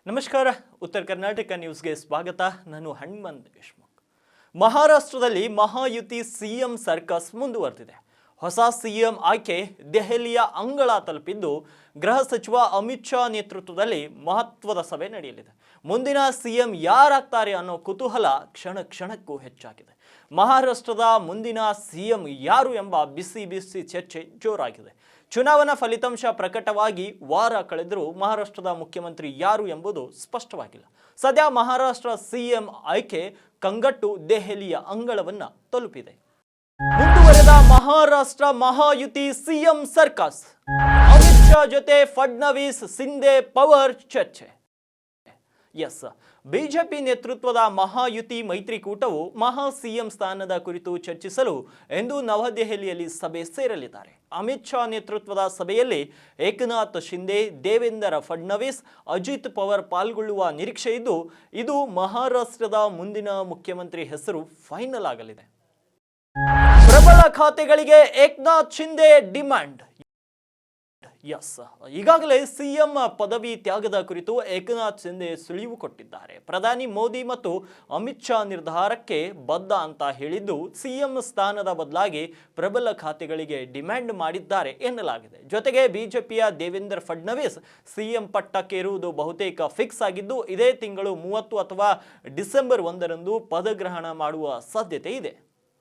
ನಮಸ್ಕಾರ. ಉತ್ತರ ಕರ್ನಾಟಕ ನ್ಯೂಸ್ಗೆ ಸ್ವಾಗತ. ನಾನು ಹನುಮಂತ್ ದೇಶಮುಖ್. ಮಹಾರಾಷ್ಟ್ರದಲ್ಲಿ ಮಹಾಯುತಿ ಸಿಎಂ ಸರ್ಕಸ್ ಮುಂದುವರೆದಿದೆ. ಹೊಸ ಸಿಎಂ ಆಯ್ಕೆ ದೆಹಲಿಯ ಅಂಗಳ ತಲುಪಿದ್ದು, ಗೃಹ ಸಚಿವ ಅಮಿತ್ ಶಾ ನೇತೃತ್ವದಲ್ಲಿ ಮಹತ್ವದ ಸಭೆ ನಡೆಯಲಿದೆ. ಮುಂದಿನ ಸಿಎಂ ಯಾರಾಗ್ತಾರೆ ಅನ್ನೋ ಕುತೂಹಲ ಕ್ಷಣ ಕ್ಷಣಕ್ಕೂ ಹೆಚ್ಚಾಗಿದೆ. ಮಹಾರಾಷ್ಟ್ರದ ಮುಂದಿನ ಸಿಎಂ ಯಾರು ಎಂಬ ಬಿಸಿ ಬಿಸಿ ಚರ್ಚೆ ಜೋರಾಗಿದೆ. ಚುನಾವಣಾ ಫಲಿತಾಂಶ ಪ್ರಕಟವಾಗಿ ವಾರ ಕಳೆದರೂ ಮಹಾರಾಷ್ಟ್ರದ ಮುಖ್ಯಮಂತ್ರಿ ಯಾರು ಎಂಬುದು ಸ್ಪಷ್ಟವಾಗಿಲ್ಲ. ಸದ್ಯ ಮಹಾರಾಷ್ಟ್ರ ಸಿಎಂ ಆಯ್ಕೆ ಕಂಗಟ್ಟು ದೆಹಲಿಯ ಅಂಗಳವನ್ನ ತಲುಪಿದೆ. ಮುಂದುವರೆದ ಮಹಾರಾಷ್ಟ್ರ ಮಹಾಯುತಿ ಸಿಎಂ ಸರ್ಕಸ್. ಅಮಿತ್ ಶಾ ಜೊತೆ ಫಡ್ನವೀಸ್ ಸಿಂಧೆ ಪವರ್ ಚರ್ಚೆ. ಎಸ್, ಬಿಜೆಪಿ ನೇತೃತ್ವದ ಮಹಾಯುತಿ ಮೈತ್ರಿಕೂಟವು ಮಹಾ ಸಿಎಂ ಸ್ಥಾನದ ಕುರಿತು ಚರ್ಚಿಸಲು ಇಂದು ನವದೆಹಲಿಯಲ್ಲಿ ಸಭೆ ಸೇರಲಿದ್ದಾರೆ. ಅಮಿತ್ ಶಾ ನೇತೃತ್ವದ ಸಭೆಯಲ್ಲಿ ಏಕನಾಥ್ ಶಿಂದೆ, ದೇವೇಂದ್ರ ಫಡ್ನವೀಸ್, ಅಜಿತ್ ಪವಾರ್ ಪಾಲ್ಗೊಳ್ಳುವ ನಿರೀಕ್ಷೆ ಇದ್ದು, ಇದು ಮಹಾರಾಷ್ಟ್ರದ ಮುಂದಿನ ಮುಖ್ಯಮಂತ್ರಿ ಹೆಸರು ಫೈನಲ್ ಆಗಲಿದೆ. ಪ್ರಬಲ ಖಾತೆಗಳಿಗೆ ಏಕನಾಥ್ ಶಿಂದೆ ಡಿಮ್ಯಾಂಡ್. ಎಸ್, ಈಗಾಗಲೇ ಸಿಎಂ ಪದವಿ ತ್ಯಾಗದ ಕುರಿತು ಏಕನಾಥ್ ಶಿಂದೆ ಸುಳಿವು ಕೊಟ್ಟಿದ್ದಾರೆ. ಪ್ರಧಾನಿ ಮೋದಿ ಮತ್ತು ಅಮಿತ್ ಶಾ ನಿರ್ಧಾರಕ್ಕೆ ಬದ್ಧ ಅಂತ ಹೇಳಿದ್ದು, ಸಿಎಂ ಸ್ಥಾನದ ಬದಲಾಗಿ ಪ್ರಬಲ ಖಾತೆಗಳಿಗೆ ಡಿಮ್ಯಾಂಡ್ ಮಾಡಿದ್ದಾರೆ ಎನ್ನಲಾಗಿದೆ. ಜೊತೆಗೆ ಬಿಜೆಪಿಯ ದೇವೇಂದ್ರ ಫಡ್ನವೀಸ್ ಸಿಎಂ ಪಟ್ಟಕ್ಕೇರುವುದು ಬಹುತೇಕ ಫಿಕ್ಸ್ ಆಗಿದ್ದು, ಇದೇ ತಿಂಗಳು 30 ಅಥವಾ ಡಿಸೆಂಬರ್ 1ರಂದು ಪದಗ್ರಹಣ ಮಾಡುವ ಸಾಧ್ಯತೆ ಇದೆ.